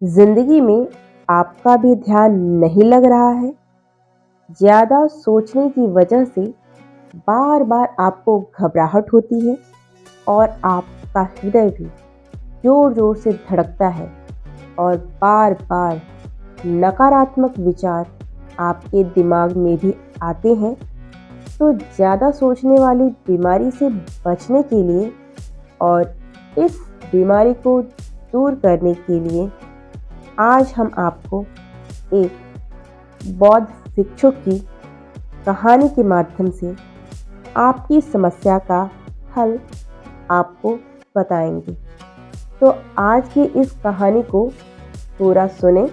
जिंदगी में आपका भी ध्यान नहीं लग रहा है? ज्यादा सोचने की वजह से बार बार आपको घबराहट होती है और आपका हृदय भी जोर जोर से धड़कता है और बार बार नकारात्मक विचार आपके दिमाग में भी आते हैं। तो ज़्यादा सोचने वाली बीमारी से बचने के लिए और इस बीमारी को दूर करने के लिए आज हम आपको एक बौद्ध भिक्षु की कहानी के माध्यम से आपकी समस्या का हल आपको बताएंगे। तो आज की इस कहानी को पूरा सुने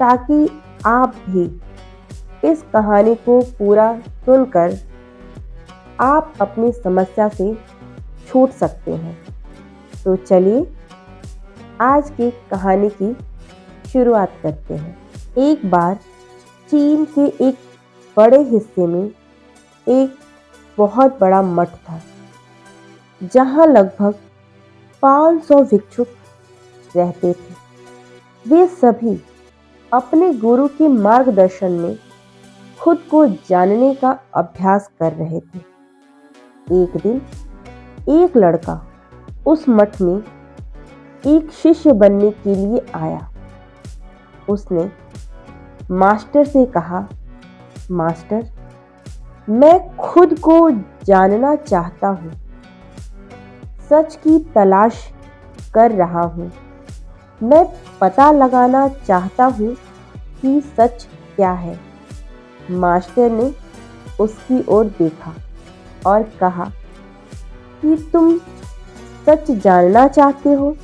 ताकि आप भी इस कहानी को पूरा सुनकर आप अपनी समस्या से छूट सकते हैं। तो चलिए आज की कहानी की शुरुआत करते हैं। एक बार चीन के एक बड़े हिस्से में एक बहुत बड़ा मठ था जहां लगभग 500 भिक्षुक रहते थे। वे सभी अपने गुरु के मार्गदर्शन में खुद को जानने का अभ्यास कर रहे थे। एक दिन एक लड़का उस मठ में एक शिष्य बनने के लिए आया। उसने मास्टर से कहा, मास्टर, मैं खुद को जानना चाहता हूँ, सच की तलाश कर रहा हूँ। मैं पता लगाना चाहता हूँ कि सच क्या है। मास्टर ने उसकी ओर देखा और कहा कि तुम सच जानना चाहते हो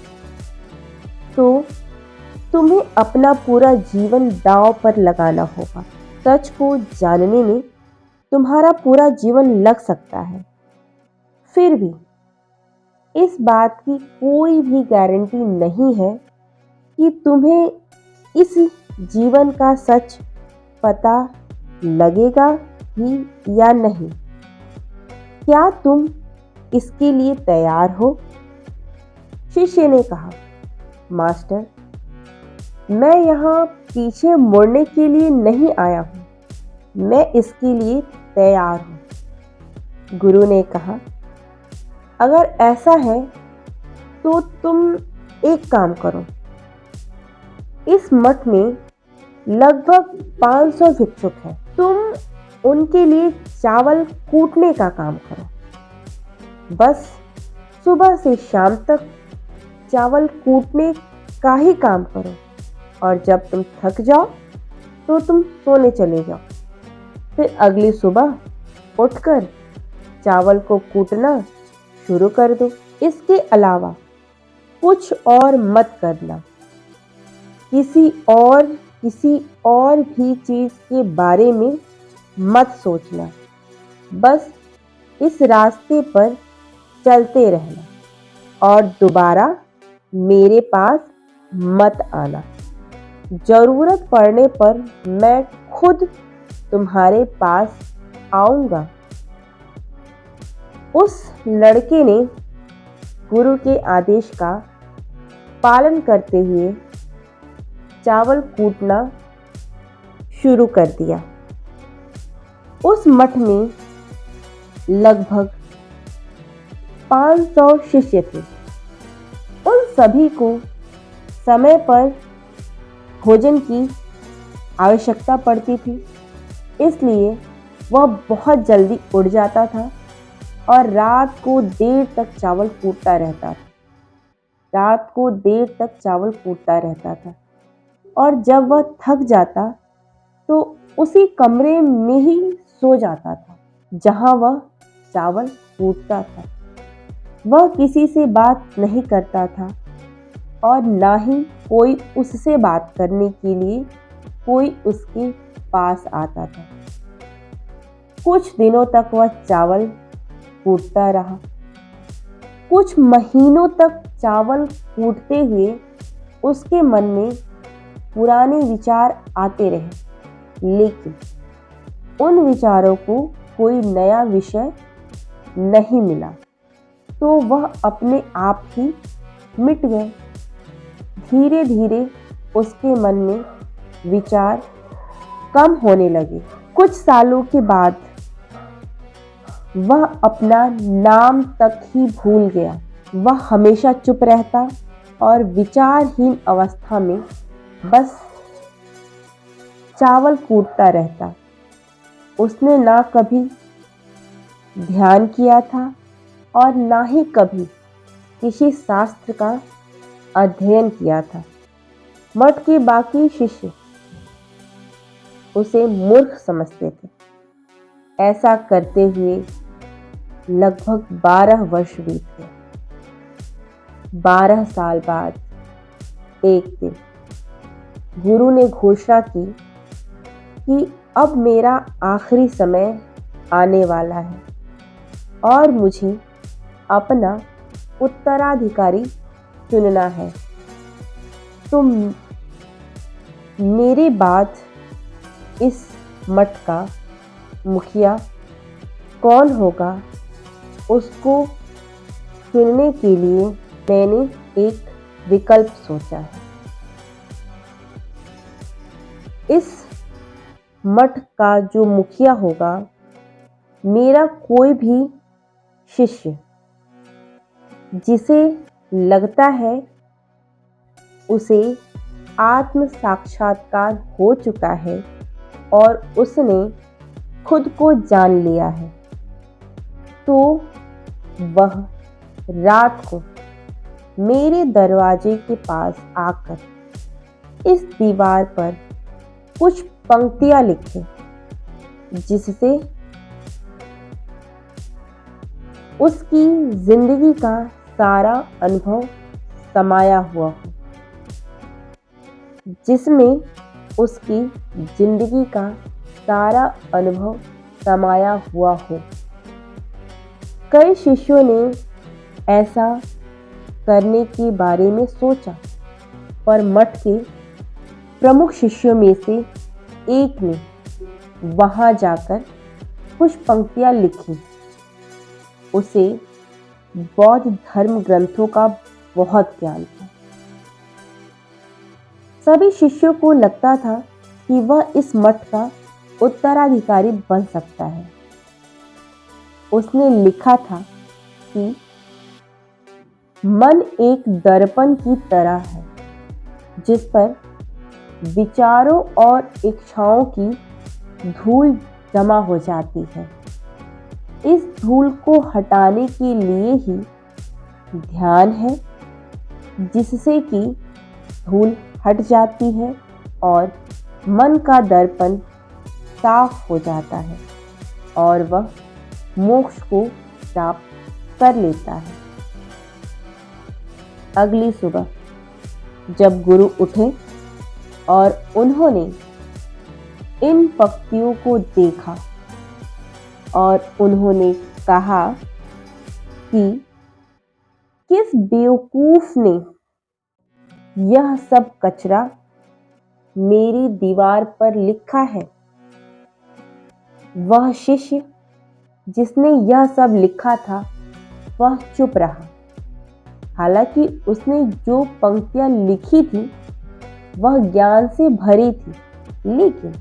तो तुम्हें अपना पूरा जीवन दांव पर लगाना होगा। सच को जानने में तुम्हारा पूरा जीवन लग सकता है। फिर भी इस बात की कोई भी गारंटी नहीं है कि तुम्हें इस जीवन का सच पता लगेगा ही या नहीं। क्या तुम इसके लिए तैयार हो? शिष्य ने कहा, मास्टर, मैं यहाँ पीछे मुड़ने के लिए नहीं आया हूँ, मैं इसके लिए तैयार हूँ। गुरु ने कहा, अगर ऐसा है तो तुम एक काम करो। इस मठ में लगभग 500 भिक्षुक हैं। तुम उनके लिए चावल कूटने का काम करो। बस सुबह से शाम तक चावल कूटने का ही काम करो और जब तुम थक जाओ तो तुम सोने चले जाओ। फिर अगली सुबह उठकर चावल को कूटना शुरू कर दो। इसके अलावा कुछ और मत करना। किसी और भी चीज के बारे में मत सोचना। बस इस रास्ते पर चलते रहना और दोबारा मेरे पास मत आना। जरूरत पड़ने पर मैं खुद तुम्हारे पास आऊंगा। उस लड़के ने गुरु के आदेश का पालन करते हुए चावल कूटना शुरू कर दिया। उस मठ में लगभग 500 शिष्य थे। उन सभी को समय पर भोजन की आवश्यकता पड़ती थी, इसलिए वह बहुत जल्दी उठ जाता था और रात को देर तक चावल कूटता रहता था। और जब वह थक जाता तो उसी कमरे में ही सो जाता था जहां वह चावल कूटता था। वह किसी से बात नहीं करता था और ना ही कोई उससे बात करने के लिए कोई उसके पास आता था। कुछ दिनों तक वह चावल कूटता रहा। कुछ महीनों तक चावल कूटते हुए उसके मन में पुराने विचार आते रहे, लेकिन उन विचारों को कोई नया विषय नहीं मिला, तो वह अपने आप ही मिट गए। धीरे धीरे उसके मन में विचार कम होने लगे। कुछ सालों के बाद वह अपना नाम तक ही भूल गया। वह हमेशा चुप रहता और विचारहीन अवस्था में बस चावल कूटता रहता। उसने ना कभी ध्यान किया था और ना ही कभी किसी शास्त्र का अध्ययन किया था। मठ के बाकी शिष्य उसे मूर्ख समझते थे। ऐसा करते हुए लगभग 12 वर्ष बीत गए। 12 साल बाद एक दिन गुरु ने घोषणा की कि अब मेरा आखिरी समय आने वाला है और मुझे अपना उत्तराधिकारी चुनना है। तो मेरे बाद इस मठ का मुखिया कौन होगा, उसको चुनने के लिए मैंने एक विकल्प सोचा है। इस मठ का जो मुखिया होगा, मेरा कोई भी शिष्य जिसे लगता है उसे आत्म साक्षात्कार हो चुका है और उसने खुद को जान लिया है, तो वह रात को मेरे दरवाजे के पास आकर इस दीवार पर कुछ पंक्तियां लिखे, जिससे उसकी जिंदगी का सारा अनुभव समाया हुआ हो, जिसमें उसकी जिंदगी का सारा अनुभव समाया हुआ हो। कई शिष्यों ने ऐसा करने के बारे में सोचा, पर मठ के प्रमुख शिष्यों में से एक ने वहां जाकर कुछ पंक्तियां लिखी। उसे बौद्ध धर्म ग्रंथों का बहुत ज्ञान था। सभी शिष्यों को लगता था कि वह इस मठ का उत्तराधिकारी बन सकता है। उसने लिखा था कि मन एक दर्पण की तरह है, जिस पर विचारों और इच्छाओं की धूल जमा हो जाती है। इस धूल को हटाने के लिए ही ध्यान है, जिससे कि धूल हट जाती है और मन का दर्पण साफ हो जाता है और वह मोक्ष को प्राप्त कर लेता है। अगली सुबह जब गुरु उठे और उन्होंने इन पंक्तियों को देखा और उन्होंने कहा कि किस बेवकूफ ने यह सब कचरा मेरी दीवार पर लिखा है। वह शिष्य जिसने यह सब लिखा था वह चुप रहा। हालांकि उसने जो पंक्तियां लिखी थी वह ज्ञान से भरी थी, लेकिन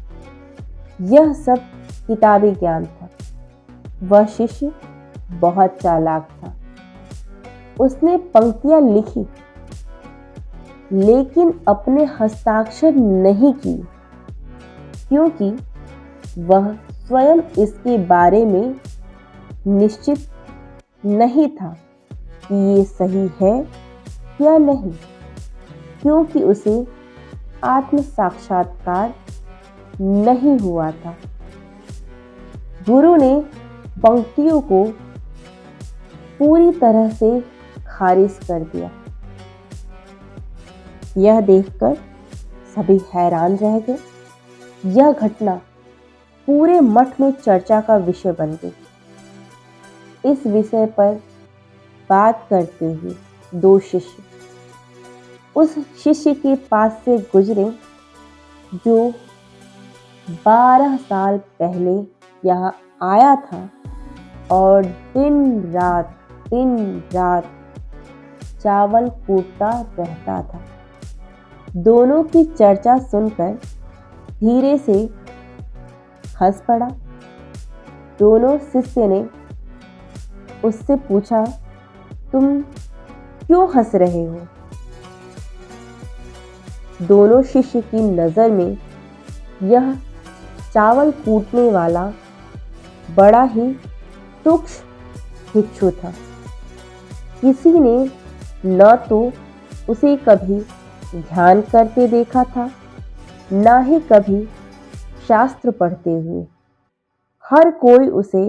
यह सब किताबी ज्ञान था। वह शिष्य बहुत चालाक था। उसने पंक्तियां लिखी लेकिन अपने हस्ताक्षर नहीं किए, क्योंकि वह स्वयं इसके बारे में निश्चित नहीं था कि ये सही है या नहीं, क्योंकि उसे आत्म साक्षात्कार नहीं हुआ था। गुरु ने पंक्तियों को पूरी तरह से खारिज कर दिया। यह देखकर सभी हैरान रह गए। यह घटना पूरे मठ में चर्चा का विषय बन गई। इस विषय पर बात करते हुए दो शिष्य उस शिष्य के पास से गुजरे जो 12 साल पहले यहाँ आया था और दिन रात चावल कूटता रहता था। दोनों की चर्चा सुनकर धीरे से हंस पड़ा। दोनों शिष्य ने उससे पूछा, तुम क्यों हंस रहे हो? दोनों शिष्य की नजर में यह चावल कूटने वाला बड़ा ही सूक्ष्म भिक्षु था। किसी ने न तो उसे कभी ध्यान करते देखा था, ना ही कभी शास्त्र पढ़ते हुए। हर कोई उसे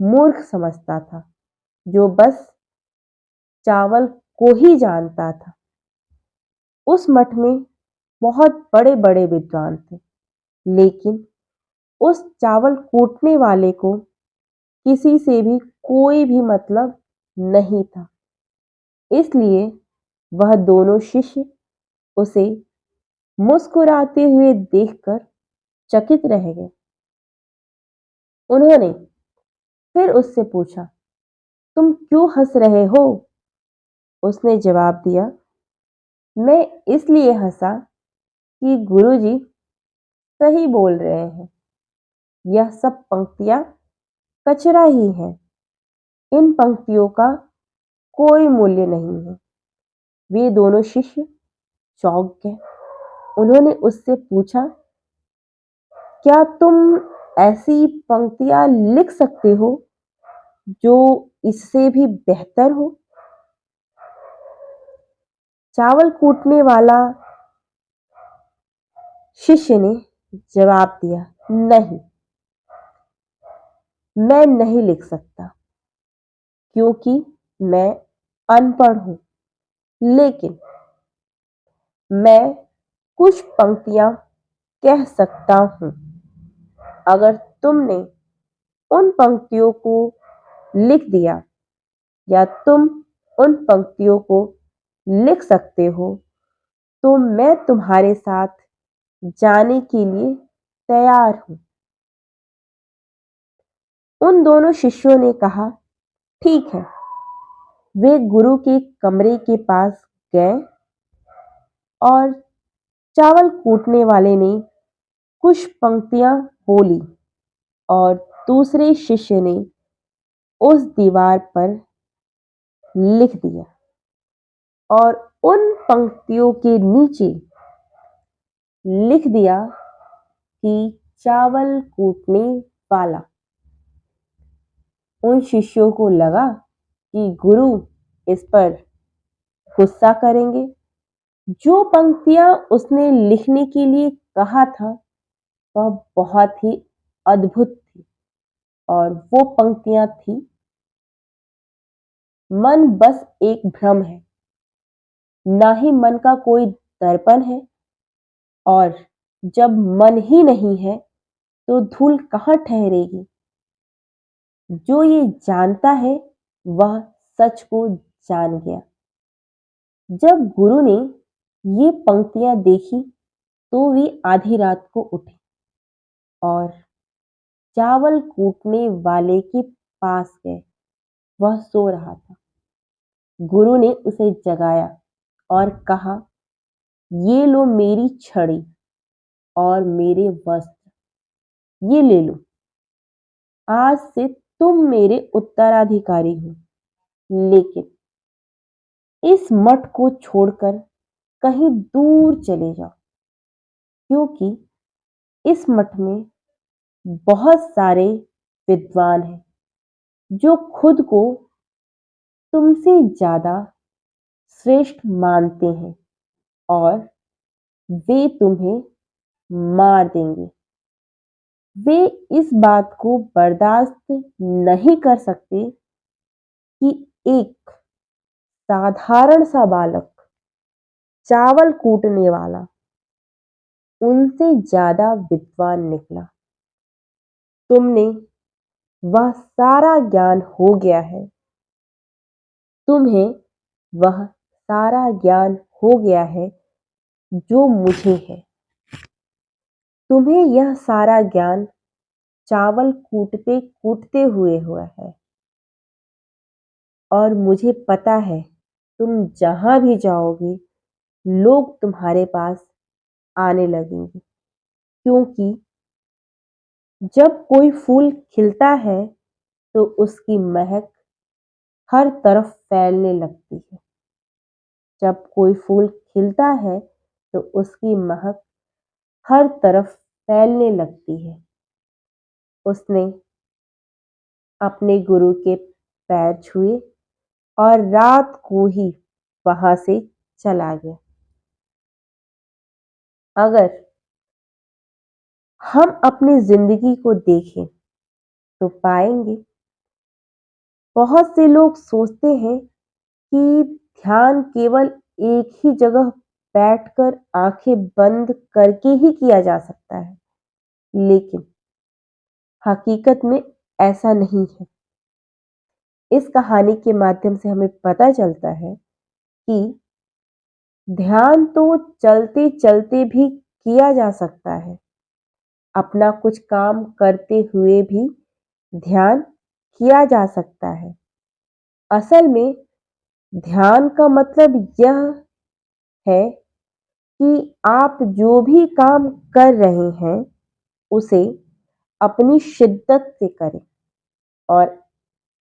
मूर्ख समझता था, जो बस चावल को ही जानता था। उस मठ में बहुत बड़े बड़े विद्वान थे, लेकिन उस चावल कूटने वाले को किसी से भी कोई भी मतलब नहीं था। इसलिए वह दोनों शिष्य उसे मुस्कुराते हुए देखकर चकित रह गए। उन्होंने फिर उससे पूछा, तुम क्यों हंस रहे हो? उसने जवाब दिया, मैं इसलिए हंसा कि गुरुजी सही बोल रहे हैं। यह सब पंक्तियां कचरा ही है। इन पंक्तियों का कोई मूल्य नहीं है। वे दोनों शिष्य चौंक गए। उन्होंने उससे पूछा, क्या तुम ऐसी पंक्तियां लिख सकते हो जो इससे भी बेहतर हो? चावल कूटने वाला शिष्य ने जवाब दिया, नहीं, मैं नहीं लिख सकता, क्योंकि मैं अनपढ़ हूं। लेकिन मैं कुछ पंक्तियां कह सकता हूं। अगर तुमने उन पंक्तियों को लिख दिया या तुम उन पंक्तियों को लिख सकते हो, तो मैं तुम्हारे साथ जाने के लिए तैयार हूं। उन दोनों शिष्यों ने कहा, ठीक है। वे गुरु के कमरे के पास गए और चावल कूटने वाले ने कुछ पंक्तियां बोली और दूसरे शिष्य ने उस दीवार पर लिख दिया और उन पंक्तियों के नीचे लिख दिया कि चावल कूटने वाला। उन शिष्यों को लगा कि गुरु इस पर गुस्सा करेंगे। जो पंक्तियां उसने लिखने के लिए कहा था वह बहुत ही अद्भुत थी और वो पंक्तियां थी, मन बस एक भ्रम है, ना ही मन का कोई दर्पण है, और जब मन ही नहीं है तो धूल कहाँ ठहरेगी। जो ये जानता है वह सच को जान गया। जब गुरु ने ये पंक्तियां देखी तो वे आधी रात को उठे और चावल कूटने वाले के पास गए। वह सो रहा था। गुरु ने उसे जगाया और कहा, ये लो मेरी छड़ी और मेरे वस्त्र, ये ले लो। आज से तुम मेरे उत्तराधिकारी हो। लेकिन इस मठ को छोड़कर कहीं दूर चले जाओ, क्योंकि इस मठ में बहुत सारे विद्वान हैं जो खुद को तुमसे ज्यादा श्रेष्ठ मानते हैं और वे तुम्हें मार देंगे। वे इस बात को बर्दाश्त नहीं कर सकते कि एक साधारण सा बालक, चावल कूटने वाला, उनसे ज्यादा विद्वान निकला। तुमने वह सारा ज्ञान हो गया है, तुम्हें वह सारा ज्ञान हो गया है जो मुझे है। तुम्हें यह सारा ज्ञान चावल कूटते कूटते हुए हुआ है, और मुझे पता है तुम जहां भी जाओगे लोग तुम्हारे पास आने लगेंगे, क्योंकि जब कोई फूल खिलता है तो उसकी महक हर तरफ फैलने लगती है। जब कोई फूल खिलता है तो उसकी महक हर तरफ फैलने लगती है। उसने अपने गुरु के पैर छुए और रात को ही वहां से चला गया। अगर हम अपनी जिंदगी को देखें तो पाएंगे बहुत से लोग सोचते हैं कि ध्यान केवल एक ही जगह बैठकर आंखें बंद करके ही किया जा सकता है, लेकिन हकीकत में ऐसा नहीं है। इस कहानी के माध्यम से हमें पता चलता है कि ध्यान तो चलते चलते भी किया जा सकता है। अपना कुछ काम करते हुए भी ध्यान किया जा सकता है। असल में ध्यान का मतलब यह है कि आप जो भी काम कर रहे हैं उसे अपनी शिद्दत से करें और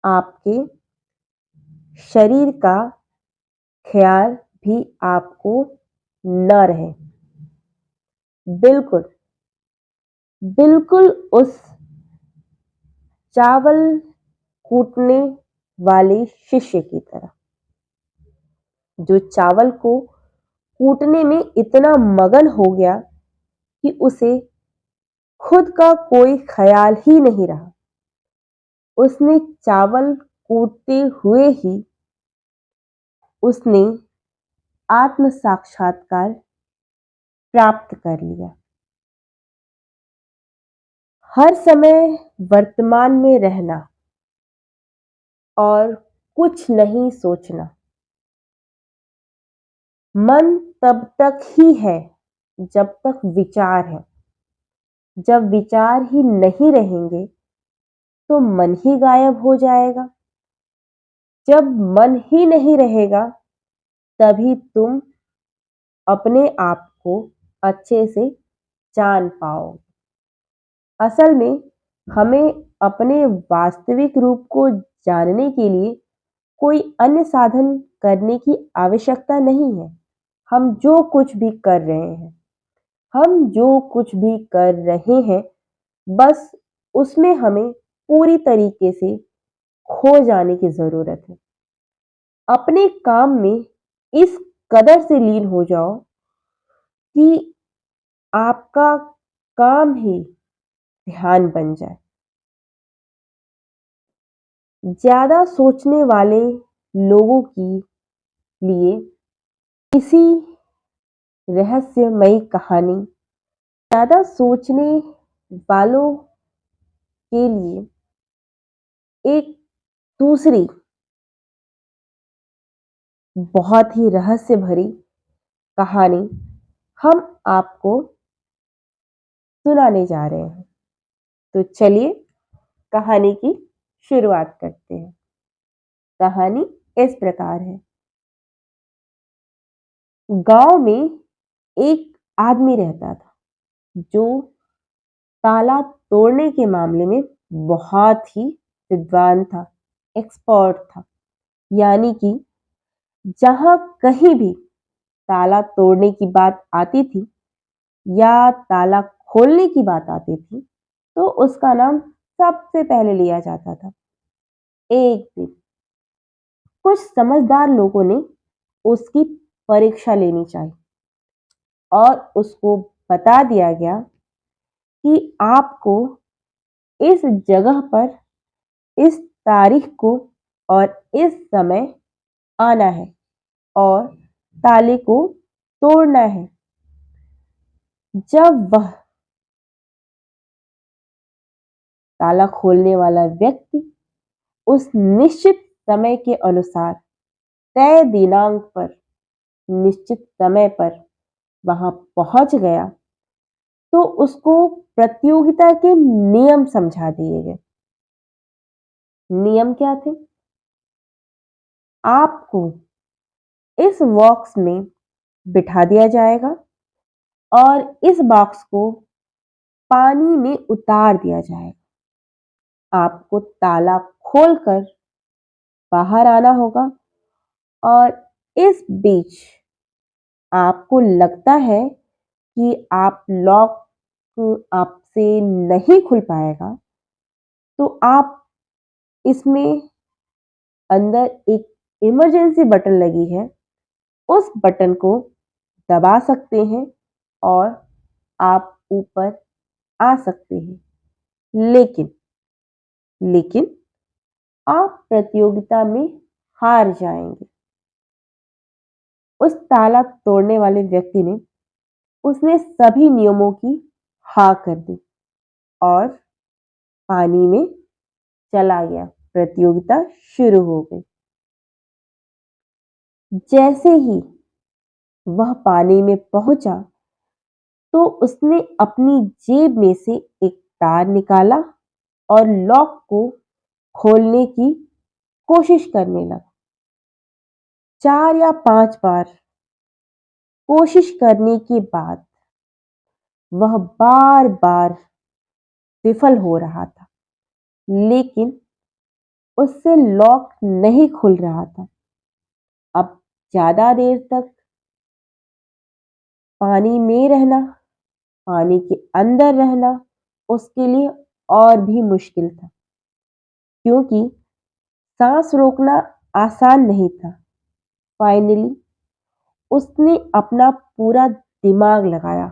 आपके शरीर का ख्याल भी आपको न रहे। बिल्कुल बिल्कुल उस चावल कूटने वाले शिष्य की तरह, जो चावल को कूटने में इतना मगन हो गया कि उसे खुद का कोई ख्याल ही नहीं रहा। उसने चावल कूटते हुए ही उसने आत्म साक्षात्कार प्राप्त कर लिया। हर समय वर्तमान में रहना और कुछ नहीं सोचना। मन तब तक ही है जब तक विचार है। जब विचार ही नहीं रहेंगे तो मन ही गायब हो जाएगा। जब मन ही नहीं रहेगा तभी तुम अपने आप को अच्छे से जान पाओगे। असल में हमें अपने वास्तविक रूप को जानने के लिए कोई अन्य साधन करने की आवश्यकता नहीं है। हम जो कुछ भी कर रहे हैं हम जो कुछ भी कर रहे हैं बस उसमें हमें पूरी तरीके से खो जाने की जरूरत है। अपने काम में इस कदर से लीन हो जाओ कि आपका काम ही ध्यान बन जाए। ज्यादा सोचने वाले लोगों के लिए इसी रहस्यमयी कहानी, ज्यादा सोचने वालों के लिए एक दूसरी बहुत ही रहस्य भरी कहानी हम आपको सुनाने जा रहे हैं। तो चलिए कहानी की शुरुआत करते हैं। कहानी इस प्रकार है। गांव में एक आदमी रहता था जो ताला तोड़ने के मामले में बहुत ही विद्वान था, एक्सपर्ट था। यानी कि जहां कहीं भी ताला तोड़ने की बात आती थी या ताला खोलने की बात आती थी तो उसका नाम सबसे पहले लिया जाता था। एक दिन कुछ समझदार लोगों ने उसकी परीक्षा लेनी चाहिए और उसको बता दिया गया कि आपको इस जगह पर इस तारीख को और इस समय आना है और ताले को तोड़ना है। जब वह ताला खोलने वाला व्यक्ति उस निश्चित समय के अनुसार तय दिनांक पर निश्चित समय पर वहां पहुंच गया तो उसको प्रतियोगिता के नियम समझा दिए गए। नियम क्या थे? आपको इस बॉक्स में बिठा दिया जाएगा और इस बॉक्स को पानी में उतार दिया जाएगा। आपको ताला खोलकर बाहर आना होगा और इस बीच आपको लगता है कि आप लॉक आपसे नहीं खुल पाएगा, तो आप इसमें अंदर एक इमरजेंसी बटन लगी है, उस बटन को दबा सकते हैं और आप ऊपर आ सकते हैं। लेकिन लेकिन आप प्रतियोगिता में हार जाएंगे। उस ताला तोड़ने वाले व्यक्ति ने उसने सभी नियमों की हाँ कर दी और पानी में चला गया। प्रतियोगिता शुरू हो गई। जैसे ही वह पानी में पहुंचा तो उसने अपनी जेब में से एक तार निकाला और लॉक को खोलने की कोशिश करने लगा। 4 या 5 बार कोशिश करने के बाद वह बार बार विफल हो रहा था, लेकिन उससे लॉक नहीं खुल रहा था। अब ज्यादा देर तक पानी में रहना, पानी के अंदर रहना उसके लिए और भी मुश्किल था, क्योंकि सांस रोकना आसान नहीं था। फाइनली उसने अपना पूरा दिमाग लगाया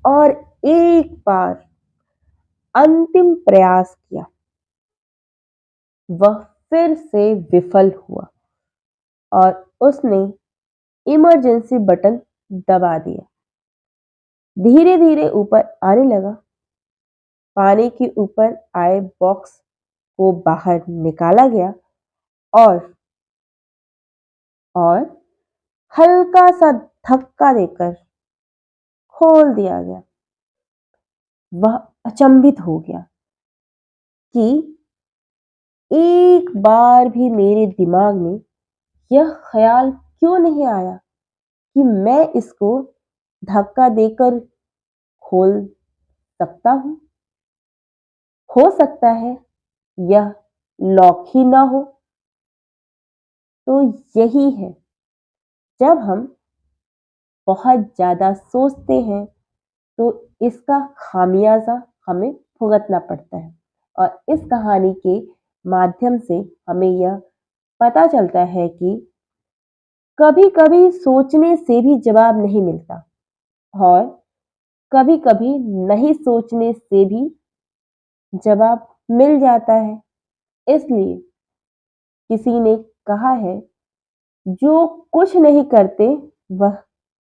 और एक बार अंतिम प्रयास किया। वह फिर से विफल हुआ और उसने इमरजेंसी बटन दबा दिया। धीरे धीरे ऊपर आने लगा। पानी के ऊपर आए बॉक्स को बाहर निकाला गया और और हल्का सा धक्का देकर खोल दिया गया। वह अचंभित हो गया कि एक बार भी मेरे दिमाग में यह ख्याल क्यों नहीं आया कि मैं इसको धक्का देकर खोल सकता हूं। हो सकता है यह लॉक ही ना हो। तो यही है, जब हम बहुत ज्यादा सोचते हैं तो इसका खामियाजा हमें भुगतना पड़ता है। और इस कहानी के माध्यम से हमें यह पता चलता है कि कभी कभी सोचने से भी जवाब नहीं मिलता और कभी कभी नहीं सोचने से भी जवाब मिल जाता है। इसलिए किसी ने कहा है, जो कुछ नहीं करते वह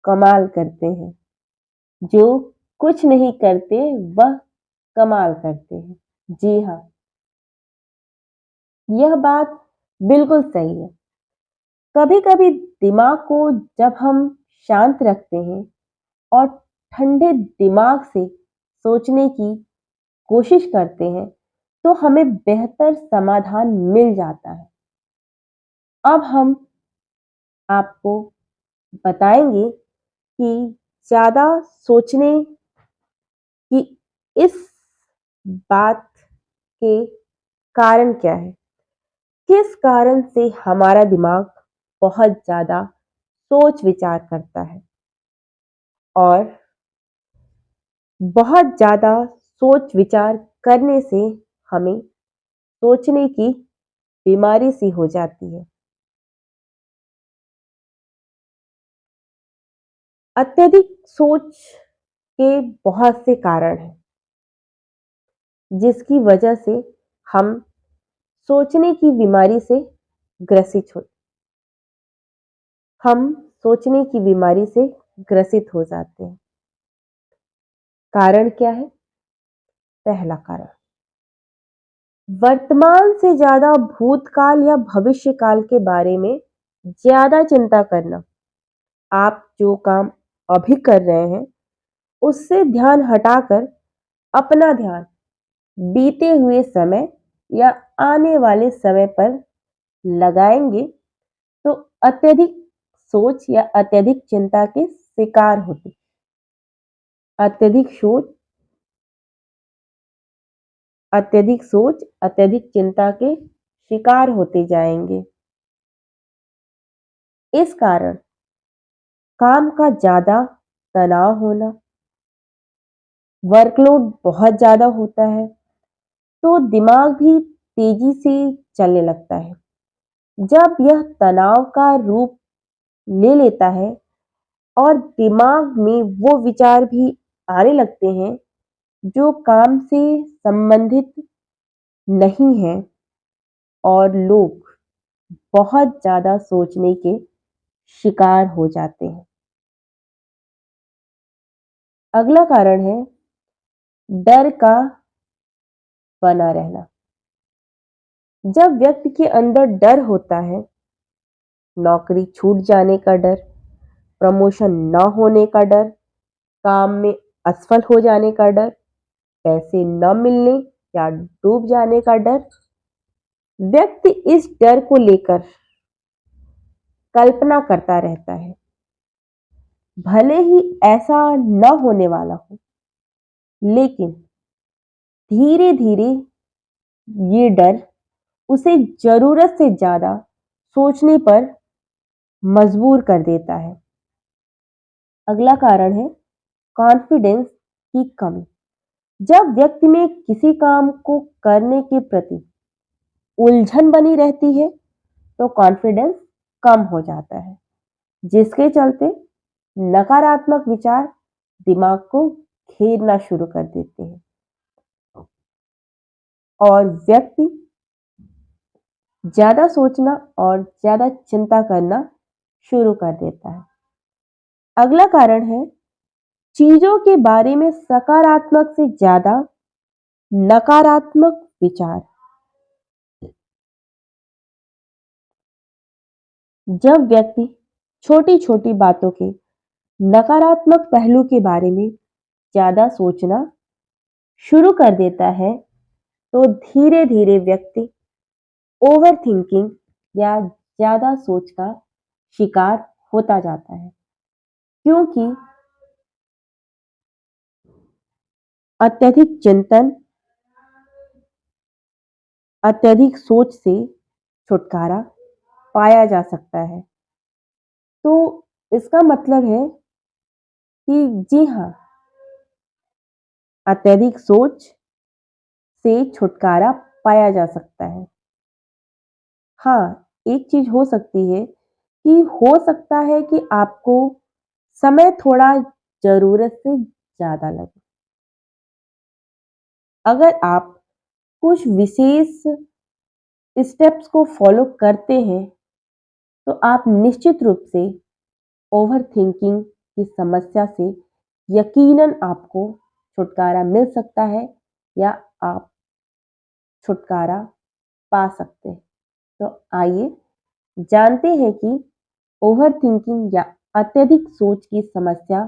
कमाल करते हैं, जो कुछ नहीं करते वह कमाल करते हैं। जी हाँ, यह बात बिल्कुल सही है। कभी कभी दिमाग को जब हम शांत रखते हैं और ठंडे दिमाग से सोचने की कोशिश करते हैं तो हमें बेहतर समाधान मिल जाता है। अब हम आपको बताएंगे कि ज्यादा सोचने की इस बात के कारण क्या है, किस कारण से हमारा दिमाग बहुत ज्यादा सोच विचार करता है और बहुत ज्यादा सोच विचार करने से हमें सोचने की बीमारी सी हो जाती है। अत्यधिक सोच के बहुत से कारण हैं जिसकी वजह से हम सोचने की बीमारी से ग्रसित हो हम सोचने की बीमारी से ग्रसित हो जाते हैं। कारण क्या है? पहला कारण, वर्तमान से ज्यादा भूतकाल या भविष्य काल के बारे में ज्यादा चिंता करना। आप जो काम अभी कर रहे हैं उससे ध्यान हटाकर अपना ध्यान बीते हुए समय या आने वाले समय पर लगाएंगे तो अत्यधिक सोच या अत्यधिक चिंता के शिकार होते। अत्यधिक सोच अत्यधिक चिंता के शिकार होते जाएंगे। इस कारण काम का ज्यादा तनाव होना, वर्कलोड बहुत ज्यादा होता है तो दिमाग भी तेजी से चलने लगता है। जब यह तनाव का रूप ले लेता है और दिमाग में वो विचार भी आने लगते हैं जो काम से संबंधित नहीं है और लोग बहुत ज्यादा सोचने के शिकार हो जाते हैं। अगला कारण है डर का बना रहना। जब व्यक्ति के अंदर डर होता है, नौकरी छूट जाने का डर, प्रमोशन न होने का डर, काम में असफल हो जाने का डर, पैसे न मिलने या डूब जाने का डर, व्यक्ति इस डर को लेकर कल्पना करता रहता है। भले ही ऐसा न होने वाला हो, लेकिन धीरे धीरे ये डर उसे जरूरत से ज्यादा सोचने पर मजबूर कर देता है। अगला कारण है कॉन्फिडेंस की कमी। जब व्यक्ति में किसी काम को करने के प्रति उलझन बनी रहती है तो कॉन्फिडेंस कम हो जाता है, जिसके चलते नकारात्मक विचार दिमाग को घेरना शुरू कर देते हैं और व्यक्ति ज्यादा सोचना और ज्यादा चिंता करना शुरू कर देता है। अगला कारण है चीजों के बारे में सकारात्मक से ज्यादा नकारात्मक विचार। जब व्यक्ति छोटी छोटी बातों के नकारात्मक पहलू के बारे में ज्यादा सोचना शुरू कर देता है तो धीरे धीरे व्यक्ति ओवर थिंकिंग या ज्यादा सोच का शिकार होता जाता है, क्योंकि अत्यधिक चिंतन, अत्यधिक सोच से छुटकारा पाया जा सकता है। तो इसका मतलब है कि जी हाँ, अत्यधिक सोच से छुटकारा पाया जा सकता है। हाँ, एक चीज हो सकती है कि हो सकता है कि आपको समय थोड़ा जरूरत से ज्यादा लगे। अगर आप कुछ विशेष स्टेप्स को फॉलो करते हैं तो आप निश्चित रूप से ओवर थिंकिंग की समस्या से यकीनन आपको छुटकारा मिल सकता है या आप छुटकारा पा सकते हैं। तो आइए जानते हैं कि ओवर थिंकिंग या अत्यधिक सोच की समस्या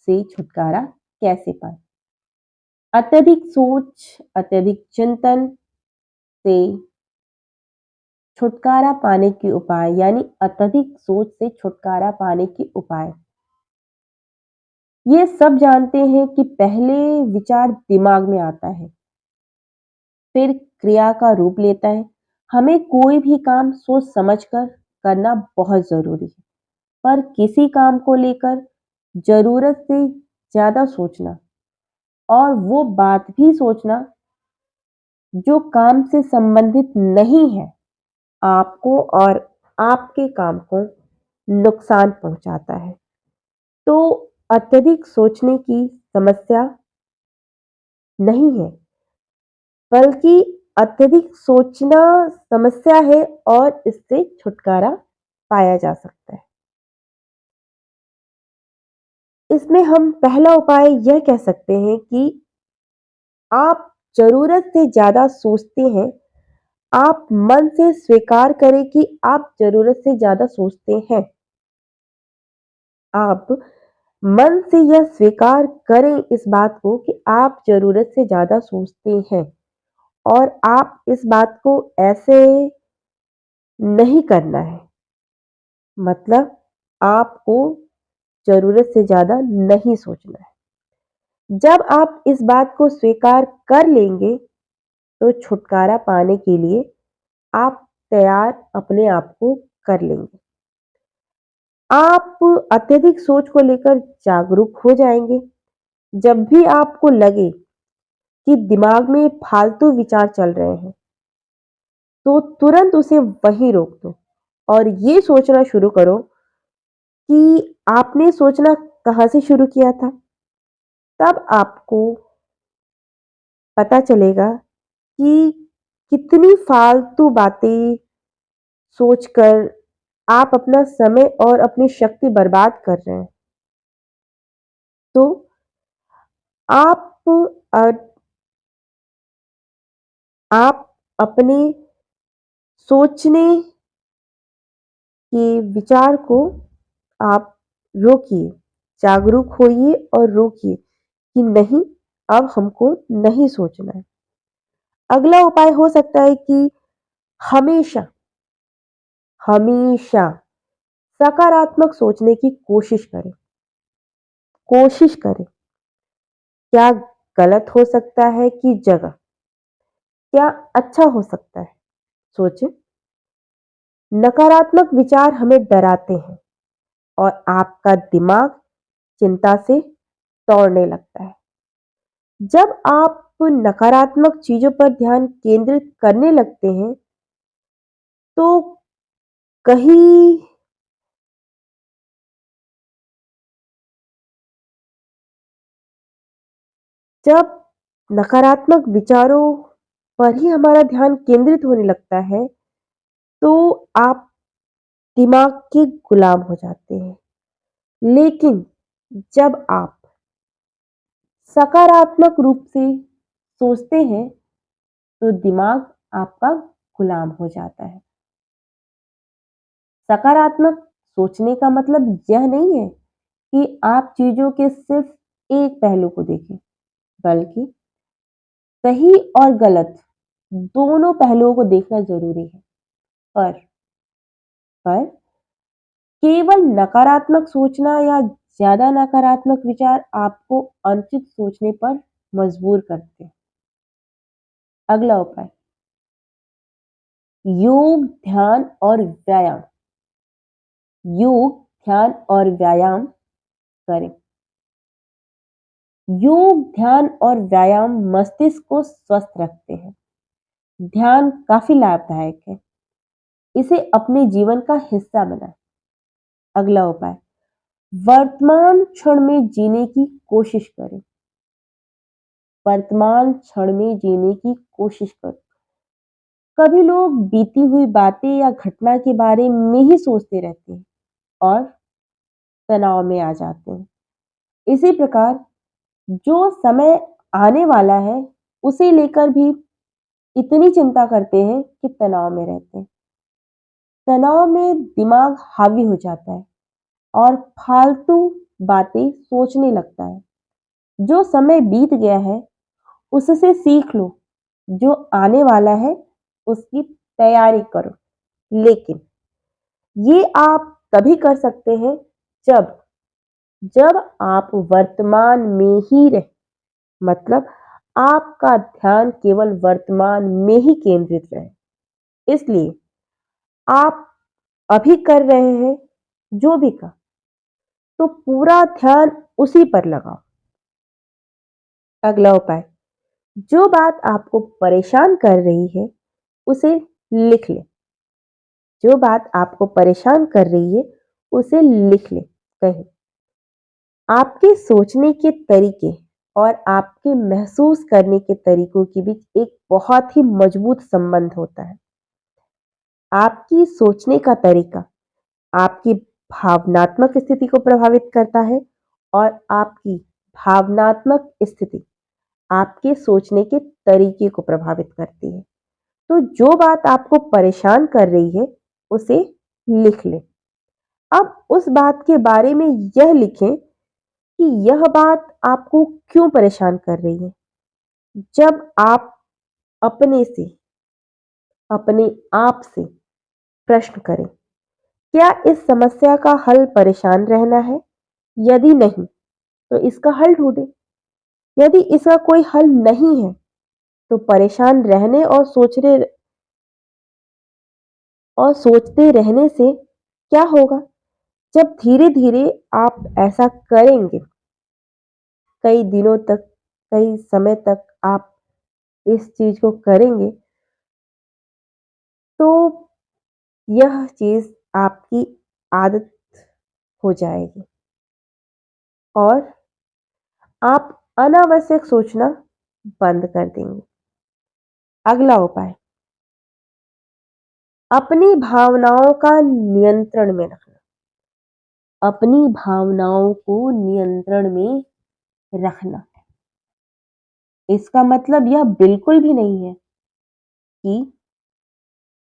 से छुटकारा कैसे पाए। अत्यधिक सोच, अत्यधिक चिंतन से छुटकारा पाने के उपाय यानी अत्यधिक सोच से छुटकारा पाने के उपाय ये सब जानते हैं कि पहले विचार दिमाग में आता है, फिर क्रिया का रूप लेता है। हमें कोई भी काम सोच समझकर करना बहुत जरूरी है, पर किसी काम को लेकर जरूरत से ज्यादा सोचना और वो बात भी सोचना जो काम से संबंधित नहीं है, आपको और आपके काम को नुकसान पहुंचाता है। तो अत्यधिक सोचने की समस्या नहीं है, बल्कि अत्यधिक सोचना समस्या है और इससे छुटकारा पाया जा सकता है। इसमें हम पहला उपाय यह कह सकते हैं कि आप जरूरत से ज्यादा सोचते हैं। आप मन से स्वीकार करें कि आप जरूरत से ज्यादा सोचते हैं। आप मन से यह स्वीकार करें इस बात को कि आप जरूरत से ज्यादा सोचते हैं और आप इस बात को ऐसे नहीं करना है। मतलब आपको जरूरत से ज्यादा नहीं सोचना है। जब आप इस बात को स्वीकार कर लेंगे तो छुटकारा पाने के लिए आप तैयार अपने आप को कर लेंगे। आप अत्यधिक सोच को लेकर जागरूक हो जाएंगे। जब भी आपको लगे कि दिमाग में फालतू विचार चल रहे हैं तो तुरंत उसे वहीं रोक दो और ये सोचना शुरू करो कि आपने सोचना कहाँ से शुरू किया था। तब आपको पता चलेगा कि कितनी फालतू बातें सोचकर आप अपना समय और अपनी शक्ति बर्बाद कर रहे हैं। तो आप अ, आप अपने सोचने के विचार को आप रोकिए, जागरूक होइए और रोकिए कि नहीं, अब हमको नहीं सोचना है। अगला उपाय हो सकता है कि हमेशा हमेशा सकारात्मक सोचने की कोशिश करें। कोशिश करें, क्या गलत हो सकता है कि जगह, क्या अच्छा हो सकता है, सोचें। नकारात्मक विचार हमें डराते हैं और आपका दिमाग चिंता से दौड़ने लगता है। जब आप नकारात्मक चीजों पर ध्यान केंद्रित करने लगते हैं तो कहीं जब नकारात्मक विचारों पर ही हमारा ध्यान केंद्रित होने लगता है तो आप दिमाग के गुलाम हो जाते हैं। लेकिन जब आप सकारात्मक रूप से सोचते हैं तो दिमाग आपका गुलाम हो जाता है। सकारात्मक सोचने का मतलब यह नहीं है कि आप चीजों के सिर्फ एक पहलू को देखें, बल्कि सही और गलत दोनों पहलुओं को देखना जरूरी है। पर पर केवल नकारात्मक सोचना या ज्यादा नकारात्मक विचार आपको अनुचित सोचने पर मजबूर करते हैं। अगला उपाय, योग, ध्यान और व्यायाम। योग, ध्यान और व्यायाम करें। योग, ध्यान और व्यायाम मस्तिष्क को स्वस्थ रखते हैं। ध्यान काफी लाभदायक है, इसे अपने जीवन का हिस्सा बनाएं। अगला उपाय, वर्तमान क्षण में जीने की कोशिश करें। वर्तमान क्षण में जीने की कोशिश करें। कभी लोग बीती हुई बातें या घटना के बारे में ही सोचते रहते हैं और तनाव में आ जाते हैं। इसी प्रकार जो समय आने वाला है उसे लेकर भी इतनी चिंता करते हैं कि तनाव में रहते हैं। तनाव में दिमाग हावी हो जाता है और फालतू बातें सोचने लगता है। जो समय बीत गया है उससे सीख लो, जो आने वाला है उसकी तैयारी करो। लेकिन ये आप तभी कर सकते हैं जब जब आप वर्तमान में ही रहे, मतलब आपका ध्यान केवल वर्तमान में ही केंद्रित रहे। इसलिए आप अभी कर रहे हैं जो भी का, तो पूरा ध्यान उसी पर लगाओ। अगला उपाय, जो बात आपको परेशान कर रही है उसे लिख ले। जो बात आपको परेशान कर रही है उसे लिख ले। कहें, आपके सोचने के तरीके और आपके महसूस करने के तरीकों के बीच एक बहुत ही मजबूत संबंध होता है। आपकी सोचने का तरीका आपकी भावनात्मक स्थिति को प्रभावित करता है और आपकी भावनात्मक स्थिति आपके सोचने के तरीके को प्रभावित करती है। तो जो बात आपको परेशान कर रही है उसे लिख लें। अब उस बात के बारे में यह लिखें कि यह बात आपको क्यों परेशान कर रही है। जब आप अपने से अपने आप से प्रश्न करें, क्या इस समस्या का हल परेशान रहना है यदि नहीं तो इसका हल ढूंढे। यदि इसका कोई हल नहीं है तो परेशान रहने और सोचते रहने से क्या होगा। जब धीरे धीरे आप ऐसा करेंगे, कई दिनों तक, कई समय तक आप इस चीज को करेंगे, तो यह चीज आपकी आदत हो जाएगी और आप अनावश्यक सोचना बंद कर देंगे। अगला उपाय, अपनी भावनाओं का नियंत्रण में रखना। अपनी भावनाओं को नियंत्रण में रखना, इसका मतलब यह बिल्कुल भी नहीं है कि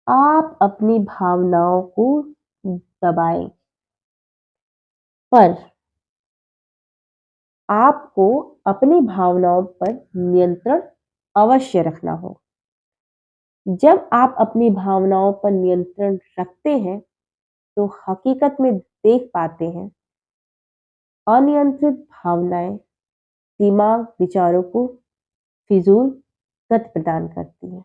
आप अपनी भावनाओं को दबाएं, पर आपको अपनी भावनाओं पर नियंत्रण अवश्य रखना हो। जब आप अपनी भावनाओं पर नियंत्रण रखते हैं तो हकीकत में देख पाते हैं अनियंत्रित भावनाएं दिमाग विचारों को फिजूल गति प्रदान करती है।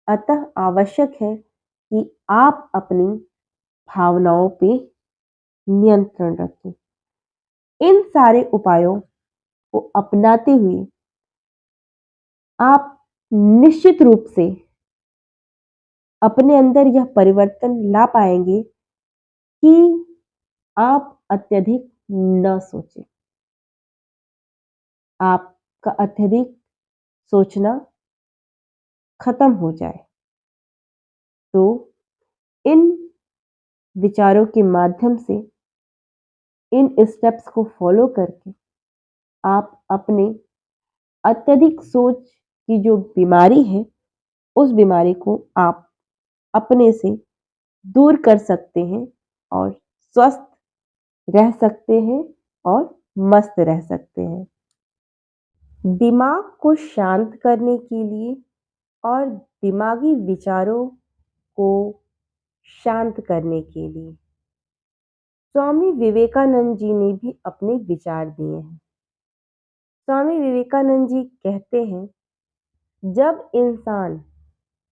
अतः आवश्यक है कि आप अपनी भावनाओं पे नियंत्रण रखें। इन सारे उपायों को अपनाते हुए आप निश्चित रूप से अपने अंदर यह परिवर्तन ला पाएंगे कि आप अत्यधिक न सोचें। आपका अत्यधिक सोचना खत्म हो जाए। तो इन विचारों के माध्यम से, इन स्टेप्स को फॉलो करके आप अपने अत्यधिक सोच की जो बीमारी है, उस बीमारी को आप अपने से दूर कर सकते हैं और स्वस्थ रह सकते हैं और मस्त रह सकते हैं। दिमाग को शांत करने के लिए और दिमागी विचारों को शांत करने के लिए स्वामी विवेकानंद जी ने भी अपने विचार दिए हैं। स्वामी विवेकानंद जी कहते हैं, जब इंसान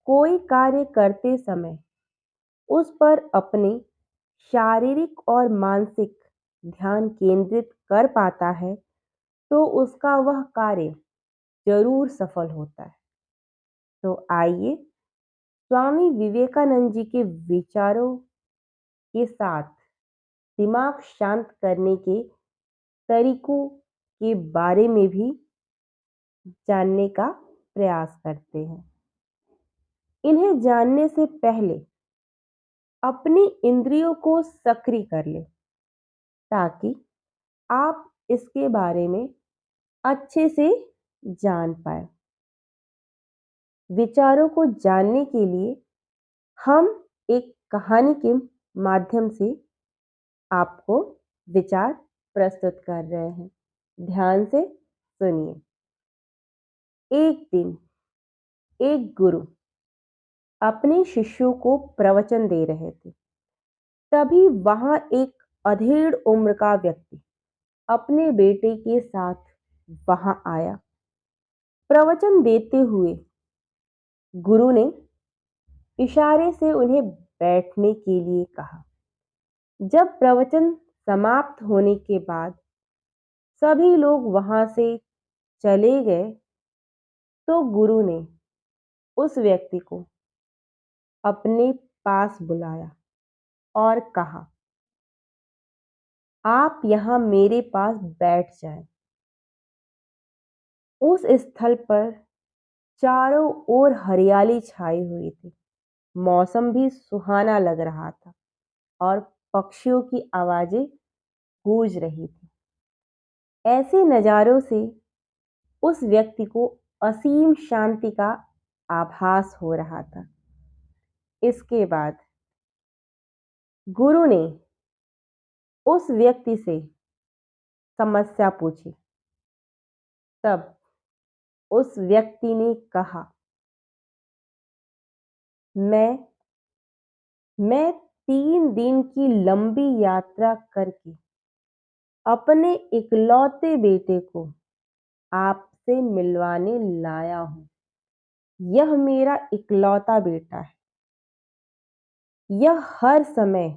कोई कार्य करते समय उस पर अपने शारीरिक और मानसिक ध्यान केंद्रित कर पाता है तो उसका वह कार्य जरूर सफल होता है। तो आइए स्वामी विवेकानंद जी के विचारों के साथ दिमाग शांत करने के तरीकों के बारे में भी जानने का प्रयास करते हैं। इन्हें जानने से पहले अपनी इंद्रियों को सक्रिय कर ले ताकि आप इसके बारे में अच्छे से जान पाए। विचारों को जानने के लिए हम एक कहानी के माध्यम से आपको विचार प्रस्तुत कर रहे हैं। ध्यान से सुनिए। एक दिन एक गुरु अपने शिष्यों को प्रवचन दे रहे थे। तभी वहां एक अधेड़ उम्र का व्यक्ति अपने बेटे के साथ वहां आया। प्रवचन देते हुए गुरु ने इशारे से उन्हें बैठने के लिए कहा। जब प्रवचन समाप्त होने के बाद सभी लोग वहां से चले गए तो गुरु ने उस व्यक्ति को अपने पास बुलाया और कहा, आप यहां मेरे पास बैठ जाएं। उस स्थल पर चारों ओर हरियाली छाई हुई थी। मौसम भी सुहाना लग रहा था और पक्षियों की आवाजें गूंज रही थी। ऐसे नज़ारों से उस व्यक्ति को असीम शांति का आभास हो रहा था। इसके बाद गुरु ने उस व्यक्ति से समस्या पूछी। तब उस व्यक्ति ने कहा, मैं मैं 3 दिन की लंबी यात्रा करके अपने इकलौते बेटे को आपसे मिलवाने लाया हूं। यह मेरा इकलौता बेटा है। यह हर समय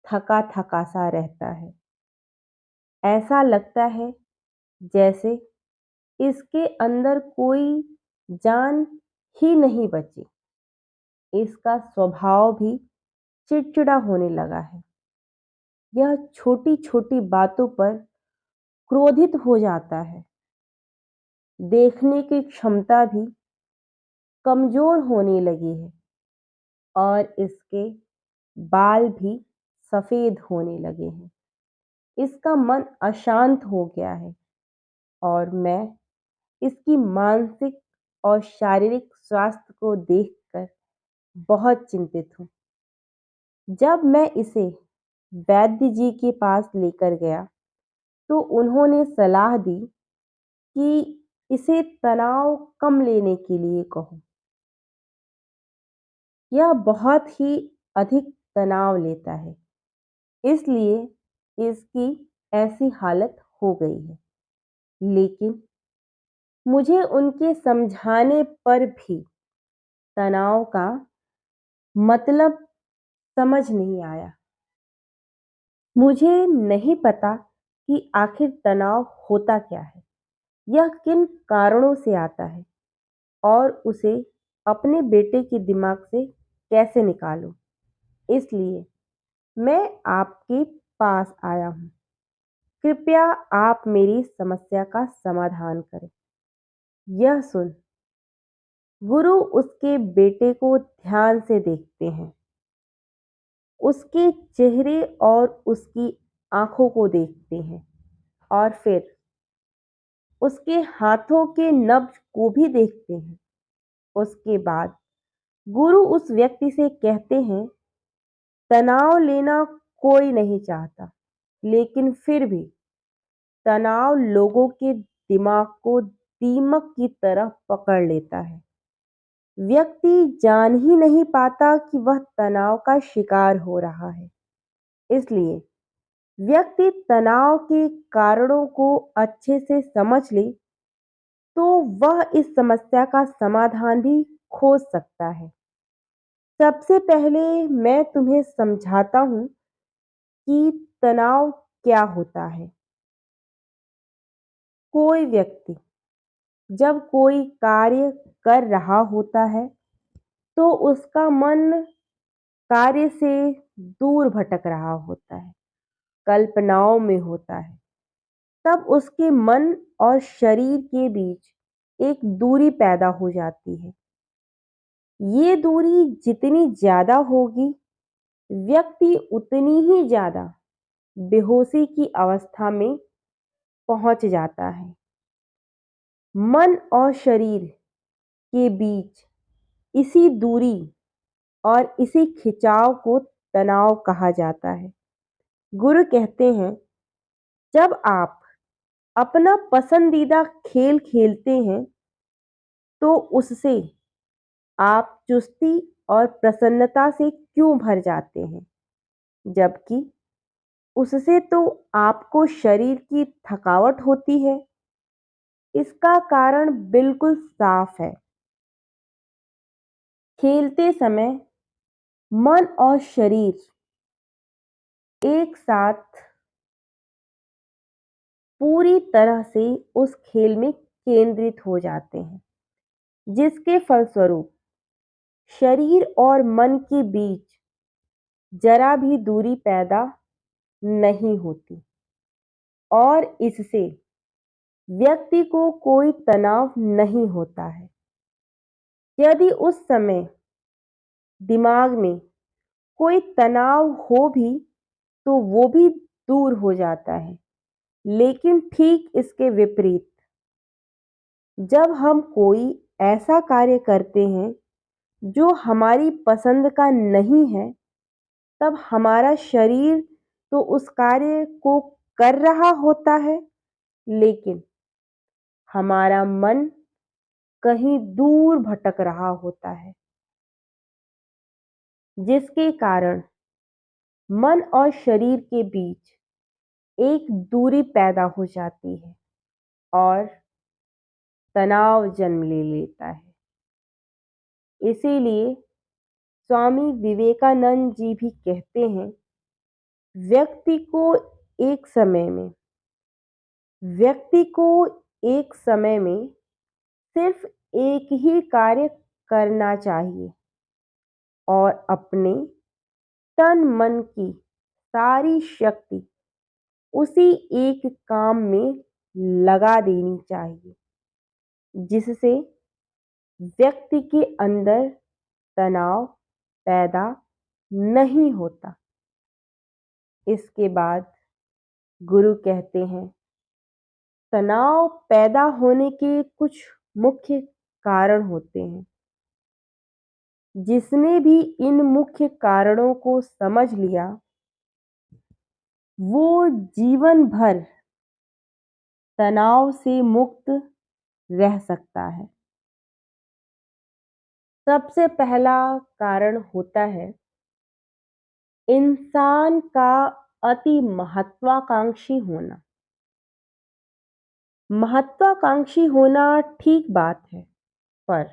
थका थका सा रहता है। ऐसा लगता है जैसे इसके अंदर कोई जान ही नहीं बची। इसका स्वभाव भी चिड़चिड़ा होने लगा है। यह छोटी छोटी बातों पर क्रोधित हो जाता है। देखने की क्षमता भी कमजोर होने लगी है और इसके बाल भी सफेद होने लगे हैं। इसका मन अशांत हो गया है और मैं इसकी मानसिक और शारीरिक स्वास्थ्य को देखकर बहुत चिंतित हूँ। जब मैं इसे वैद्य जी के पास लेकर गया तो उन्होंने सलाह दी कि इसे तनाव कम लेने के लिए कहो। यह बहुत ही अधिक तनाव लेता है, इसलिए इसकी ऐसी हालत हो गई है। लेकिन मुझे उनके समझाने पर भी तनाव का मतलब समझ नहीं आया। मुझे नहीं पता कि आखिर तनाव होता क्या है, यह किन कारणों से आता है और उसे अपने बेटे के दिमाग से कैसे निकालूं। इसलिए मैं आपके पास आया हूं। कृपया आप मेरी समस्या का समाधान करें। यह सुन गुरु उसके बेटे को ध्यान से देखते हैं। उसके चेहरे और उसकी आंखों को देखते हैं और फिर उसके हाथों के नब्ज को भी देखते हैं। उसके बाद गुरु उस व्यक्ति से कहते हैं, तनाव लेना कोई नहीं चाहता, लेकिन फिर भी तनाव लोगों के दिमाग को दीमक की तरह पकड़ लेता है। व्यक्ति जान ही नहीं पाता कि वह तनाव का शिकार हो रहा है। इसलिए व्यक्ति तनाव के कारणों को अच्छे से समझ ले तो वह इस समस्या का समाधान भी खोज सकता है। सबसे पहले मैं तुम्हें समझाता हूँ कि तनाव क्या होता है। कोई व्यक्ति जब कोई कार्य कर रहा होता है तो उसका मन कार्य से दूर भटक रहा होता है, कल्पनाओं में होता है। तब उसके मन और शरीर के बीच एक दूरी पैदा हो जाती है। ये दूरी जितनी ज्यादा होगी, व्यक्ति उतनी ही ज्यादा बेहोशी की अवस्था में पहुंच जाता है। मन और शरीर के बीच इसी दूरी और इसी खिंचाव को तनाव कहा जाता है। गुरु कहते हैं, जब आप अपना पसंदीदा खेल खेलते हैं तो उससे आप चुस्ती और प्रसन्नता से क्यों भर जाते हैं, जबकि उससे तो आपको शरीर की थकावट होती है। इसका कारण बिल्कुल साफ है। खेलते समय मन और शरीर एक साथ पूरी तरह से उस खेल में केंद्रित हो जाते हैं, जिसके फलस्वरूप शरीर और मन के बीच जरा भी दूरी पैदा नहीं होती और इससे व्यक्ति को कोई तनाव नहीं होता है। यदि उस समय दिमाग में कोई तनाव हो भी तो वो भी दूर हो जाता है। लेकिन ठीक इसके विपरीत, जब हम कोई ऐसा कार्य करते हैं जो हमारी पसंद का नहीं है, तब हमारा शरीर तो उस कार्य को कर रहा होता है, लेकिन हमारा मन कहीं दूर भटक रहा होता है, जिसके कारण मन और शरीर के बीच एक दूरी पैदा हो जाती है और तनाव जन्म ले लेता है। इसीलिए स्वामी विवेकानंद जी भी कहते हैं, व्यक्ति को एक समय में व्यक्ति को एक समय में सिर्फ एक ही कार्य करना चाहिए और अपने तन मन की सारी शक्ति उसी एक काम में लगा देनी चाहिए, जिससे व्यक्ति के अंदर तनाव पैदा नहीं होता। इसके बाद गुरु कहते हैं, तनाव पैदा होने के कुछ मुख्य कारण होते हैं। जिसने भी इन मुख्य कारणों को समझ लिया, वो जीवन भर तनाव से मुक्त रह सकता है। सबसे पहला कारण होता है इंसान का अति महत्वाकांक्षी होना। महत्वाकांक्षी होना ठीक बात है, पर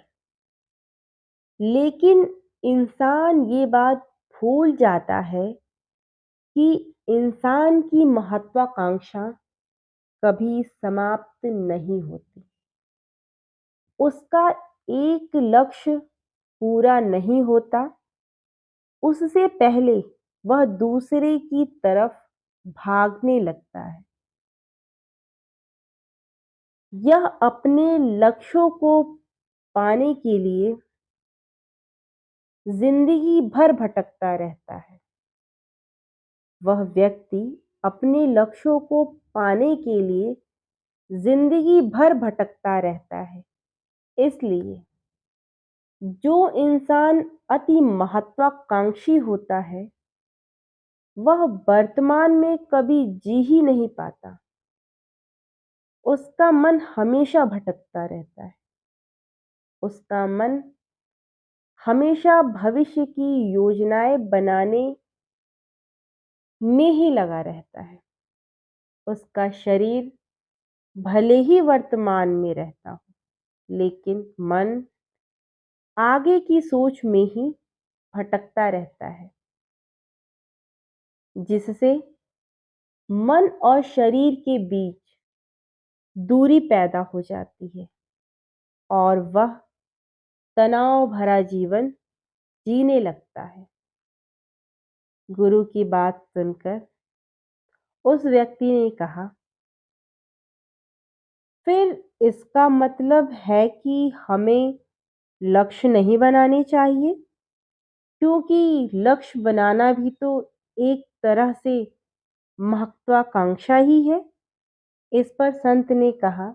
लेकिन इंसान ये बात भूल जाता है कि इंसान की महत्वाकांक्षा कभी समाप्त नहीं होती। उसका एक लक्ष्य पूरा नहीं होता, उससे पहले वह दूसरे की तरफ भागने लगता है। यह अपने लक्ष्यों को पाने के लिए जिंदगी भर भटकता रहता है। वह व्यक्ति अपने लक्ष्यों को पाने के लिए जिंदगी भर भटकता रहता है। इसलिए जो इंसान अति महत्वाकांक्षी होता है, वह वर्तमान में कभी जी ही नहीं पाता। उसका मन हमेशा भटकता रहता है। उसका मन हमेशा भविष्य की योजनाएं बनाने में ही लगा रहता है। उसका शरीर भले ही वर्तमान में रहता हो, लेकिन मन आगे की सोच में ही भटकता रहता है, जिससे मन और शरीर के बीच दूरी पैदा हो जाती है और वह तनाव भरा जीवन जीने लगता है। गुरु की बात सुनकर उस व्यक्ति ने कहा, फिर इसका मतलब है कि हमें लक्ष्य नहीं बनाने चाहिए, क्योंकि लक्ष्य बनाना भी तो एक तरह से महत्वाकांक्षा ही है। इस पर संत ने कहा,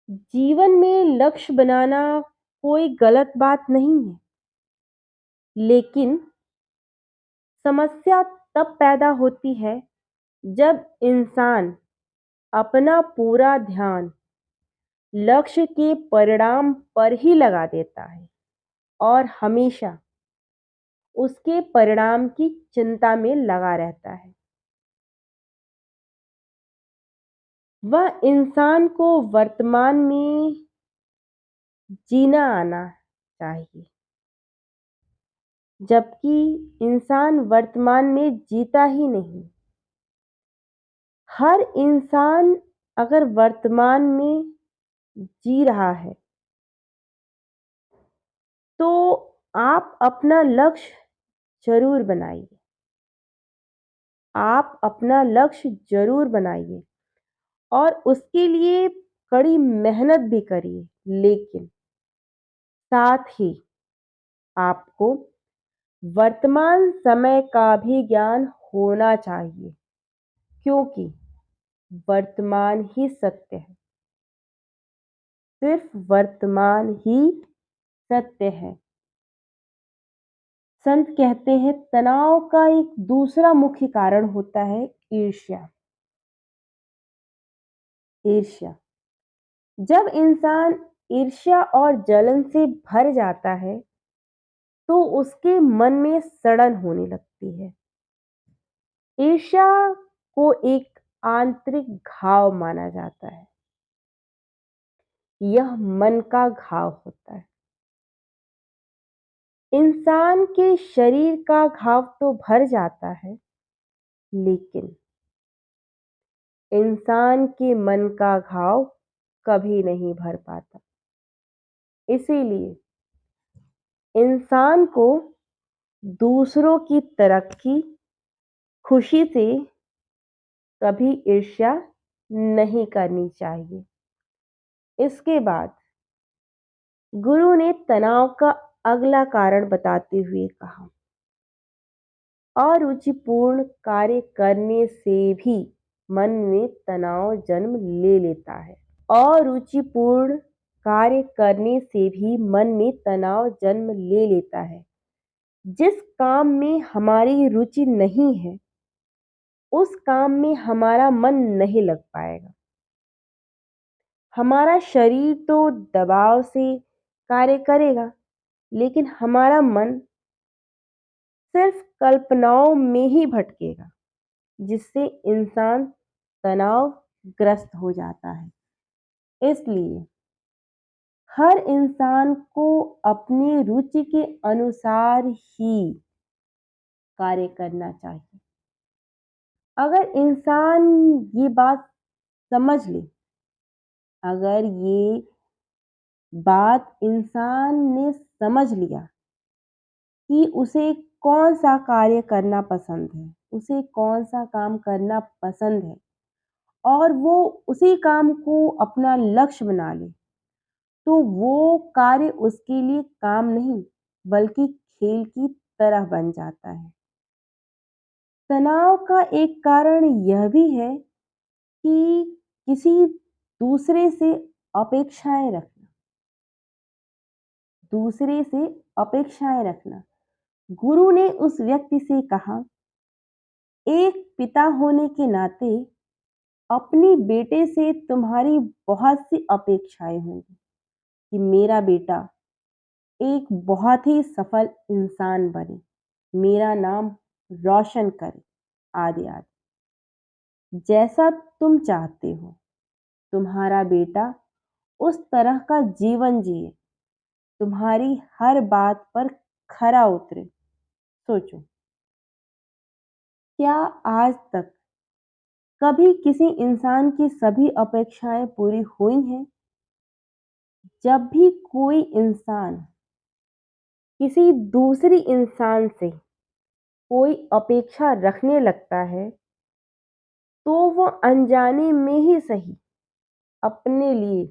जीवन में लक्ष्य बनाना कोई गलत बात नहीं है, लेकिन समस्या तब पैदा होती है जब इंसान अपना पूरा ध्यान लक्ष्य के परिणाम पर ही लगा देता है और हमेशा उसके परिणाम की चिंता में लगा रहता है। वह इंसान को वर्तमान में जीना आना चाहिए, जबकि इंसान वर्तमान में जीता ही नहीं। हर इंसान अगर वर्तमान में जी रहा है, तो आप अपना लक्ष्य जरूर बनाइए। आप अपना लक्ष्य जरूर बनाइए और उसके लिए कड़ी मेहनत भी करिए, लेकिन साथ ही आपको वर्तमान समय का भी ज्ञान होना चाहिए, क्योंकि वर्तमान ही सत्य है। सिर्फ वर्तमान ही सत्य है। संत कहते हैं, तनाव का एक दूसरा मुख्य कारण होता है ईर्ष्या। ईर्ष्या, जब इंसान ईर्ष्या और जलन से भर जाता है, तो उसके मन में सड़न होने लगती है। ईर्ष्या को एक आंतरिक घाव माना जाता है। यह मन का घाव होता है। इंसान के शरीर का घाव तो भर जाता है, लेकिन इंसान के मन का घाव कभी नहीं भर पाता। इसीलिए इंसान को दूसरों की तरक्की, खुशी से कभी ईर्ष्या नहीं करनी चाहिए। इसके बाद गुरु ने तनाव का अगला कारण बताते हुए कहा, अरुचिपूर्ण कार्य करने से भी मन में तनाव जन्म ले लेता है। अरुचिपूर्ण कार्य करने से भी मन में तनाव जन्म ले लेता है। जिस काम में हमारी रुचि नहीं है, उस काम में हमारा मन नहीं लग पाएगा। हमारा शरीर तो दबाव से कार्य करेगा, लेकिन हमारा मन सिर्फ कल्पनाओं में ही भटकेगा, जिससे इंसान तनावग्रस्त हो जाता है। इसलिए हर इंसान को अपनी रुचि के अनुसार ही कार्य करना चाहिए। अगर इंसान ये बात समझ ले, अगर ये बात इंसान ने समझ लिया कि उसे कौन सा कार्य करना पसंद है, उसे कौन सा काम करना पसंद है, और वो उसी काम को अपना लक्ष्य बना ले, तो वो कार्य उसके लिए काम नहीं, बल्कि खेल की तरह बन जाता है। तनाव का एक कारण यह भी है कि किसी दूसरे से अपेक्षाएं रखना, दूसरे से अपेक्षाएं रखना। गुरु ने उस व्यक्ति से कहा, एक पिता होने के नाते अपनी बेटे से तुम्हारी बहुत सी अपेक्षाएं होंगी कि मेरा बेटा एक बहुत ही सफल इंसान बने, मेरा नाम रोशन करे, आदि आदि। जैसा तुम चाहते हो तुम्हारा बेटा उस तरह का जीवन जिए, तुम्हारी हर बात पर खरा उतरे। सोचो, क्या आज तक कभी किसी इंसान की सभी अपेक्षाएं पूरी हुई हैं? जब भी कोई इंसान किसी दूसरी इंसान से कोई अपेक्षा रखने लगता है, तो वो अनजाने में ही सही अपने लिए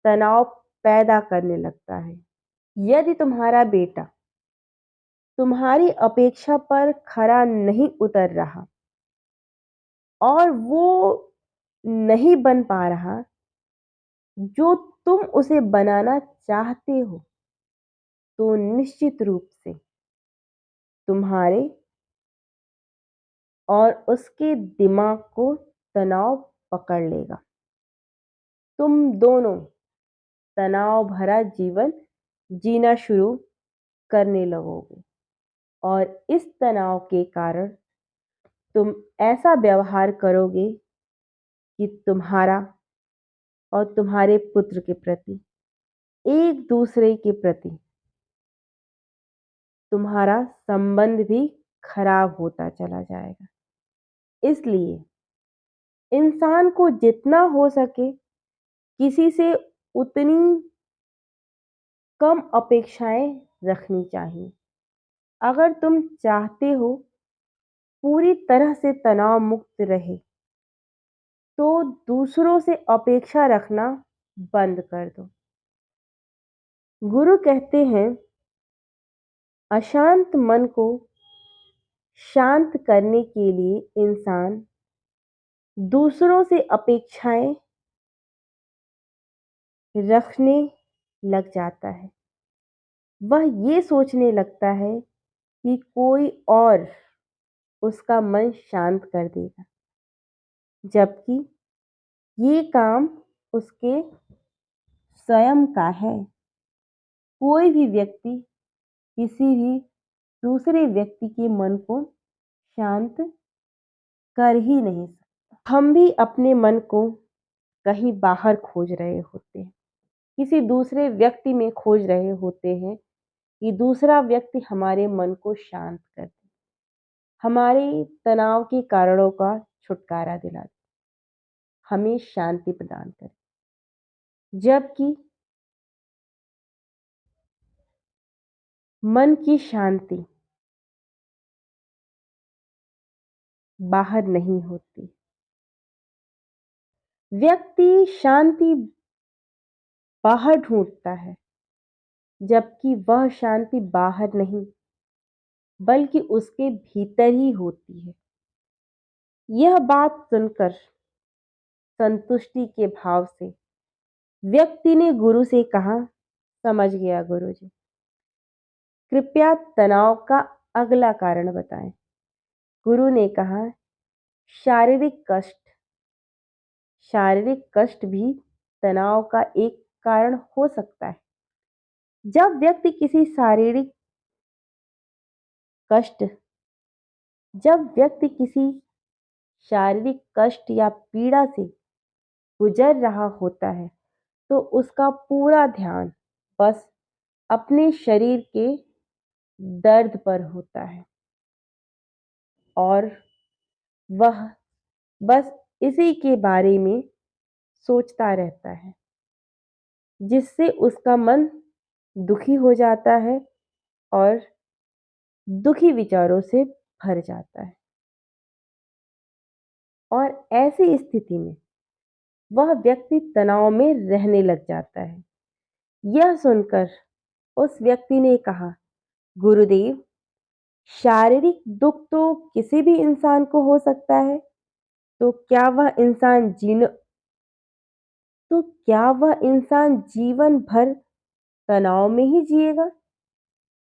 तनाव पैदा करने लगता है। यदि तुम्हारा बेटा तुम्हारी अपेक्षा पर खरा नहीं उतर रहा और वो नहीं बन पा रहा जो तुम उसे बनाना चाहते हो, तो निश्चित रूप से तुम्हारे और उसके दिमाग को तनाव पकड़ लेगा। तुम दोनों तनाव भरा जीवन जीना शुरू करने लगोगे, और इस तनाव के कारण तुम ऐसा व्यवहार करोगे कि तुम्हारा और तुम्हारे पुत्र के प्रति, एक दूसरे के प्रति तुम्हारा संबंध भी खराब होता चला जाएगा। इसलिए इंसान को जितना हो सके किसी से उतनी कम अपेक्षाएं रखनी चाहिए। अगर तुम चाहते हो पूरी तरह से तनाव मुक्त रहे, तो दूसरों से अपेक्षा रखना बंद कर दो। गुरु कहते हैं, अशांत मन को शांत करने के लिए इंसान दूसरों से अपेक्षाएं रखने लग जाता है। वह ये सोचने लगता है कि कोई और उसका मन शांत कर देगा, जबकि ये काम उसके स्वयं का है। कोई भी व्यक्ति किसी भी दूसरे व्यक्ति के मन को शांत कर ही नहीं सकता। हम भी अपने मन को कहीं बाहर खोज रहे होते हैं, किसी दूसरे व्यक्ति में खोज रहे होते हैं कि दूसरा व्यक्ति हमारे मन को शांत कर दे, हमारे तनाव के कारणों का छुटकारा दिला दे, हमें शांति प्रदान करे। जबकि मन की शांति बाहर नहीं होती। व्यक्ति शांति बाहर ढूंढता है, जबकि वह शांति बाहर नहीं बल्कि उसके भीतर ही होती है। यह बात सुनकर संतुष्टि के भाव से व्यक्ति ने गुरु से कहा, समझ गया गुरुजी, कृपया तनाव का अगला कारण बताएं। गुरु ने कहा, शारीरिक कष्ट। शारीरिक कष्ट भी तनाव का एक कारण हो सकता है। जब व्यक्ति किसी कष्ट जब व्यक्ति किसी शारीरिक कष्ट या पीड़ा से गुजर रहा होता है तो उसका पूरा ध्यान बस अपने शरीर के दर्द पर होता है और वह बस इसी के बारे में सोचता रहता है, जिससे उसका मन दुखी हो जाता है और दुखी विचारों से भर जाता है। और ऐसी स्थिति में वह व्यक्ति तनाव में रहने लग जाता है। यह सुनकर उस व्यक्ति ने कहा, गुरुदेव, शारीरिक दुख तो किसी भी इंसान को हो सकता है, तो क्या वह इंसान जीन तो क्या वह इंसान जीवन भर तनाव में ही जिएगा?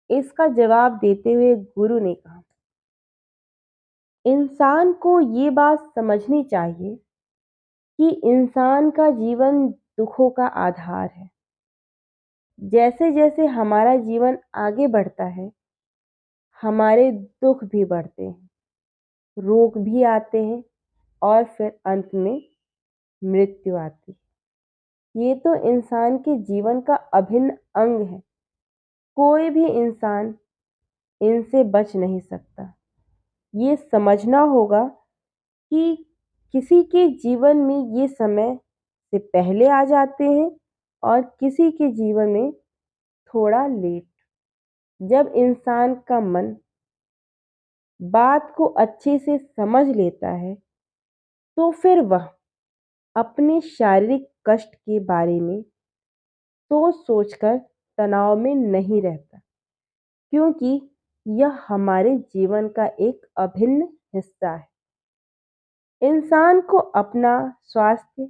इसका जवाब देते हुए गुरु ने कहा, इंसान को ये बात समझनी चाहिए कि इंसान का जीवन दुखों का आधार है। जैसे जैसे हमारा जीवन आगे बढ़ता है, हमारे दुख भी बढ़ते हैं, रोग भी आते हैं और फिर अंत में मृत्यु आती है। ये तो इंसान के जीवन का अभिन्न अंग है। कोई भी इंसान इनसे बच नहीं सकता। ये समझना होगा कि किसी के जीवन में ये समय से पहले आ जाते हैं और किसी के जीवन में थोड़ा लेट। जब इंसान का मन बात को अच्छे से समझ लेता है तो फिर वह अपने शारीरिक कष्ट के बारे में सोच सोचकर तनाव में नहीं रहता, क्योंकि यह हमारे जीवन का एक अभिन्न हिस्सा है। इंसान को अपना स्वास्थ्य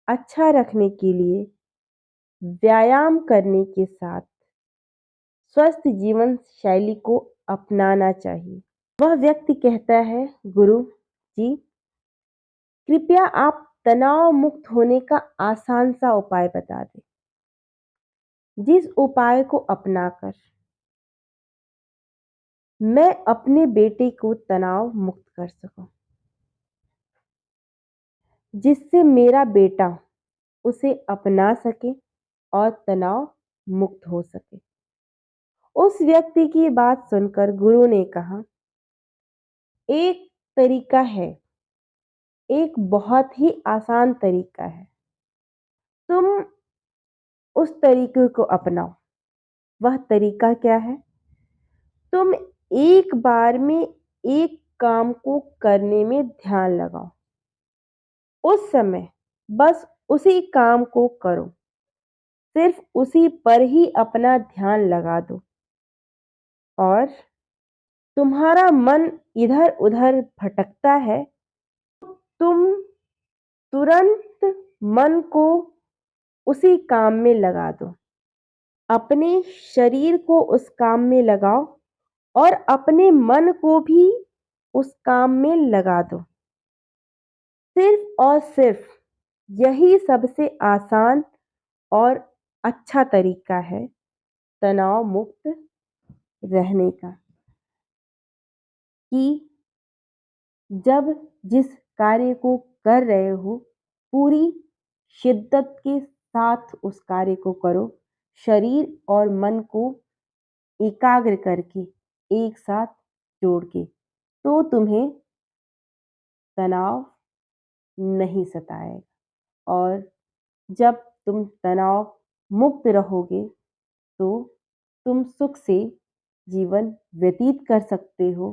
अच्छा रखने के लिए व्यायाम करने के साथ स्वस्थ जीवन शैली को अपनाना चाहिए। वह व्यक्ति कहता है, गुरु जी, कृपया आप तनाव मुक्त होने का आसान सा उपाय बता दें, जिस उपाय को अपनाकर मैं अपने बेटे को तनाव मुक्त कर सकूं, जिससे मेरा बेटा उसे अपना सके और तनाव मुक्त हो सके। उस व्यक्ति की बात सुनकर गुरु ने कहा, एक तरीका है, एक बहुत ही आसान तरीका है, तुम उस तरीके को अपनाओ। वह तरीका क्या है? तुम एक बार में एक काम को करने में ध्यान लगाओ। उस समय बस उसी काम को करो, सिर्फ उसी पर ही अपना ध्यान लगा दो और तुम्हारा मन इधर उधर भटकता है, तुम तुरंत मन को उसी काम में लगा दो। अपने शरीर को उस काम में लगाओ और अपने मन को भी उस काम में लगा दो। सिर्फ और सिर्फ यही सबसे आसान और अच्छा तरीका है तनाव मुक्त रहने का, कि जब जिस कार्य को कर रहे हो पूरी शिद्दत के साथ उस कार्य को करो, शरीर और मन को एकाग्र करके एक साथ जोड़ के, तो तुम्हें तनाव नहीं सताएगा। और जब तुम तनाव मुक्त रहोगे तो तुम सुख से जीवन व्यतीत कर सकते हो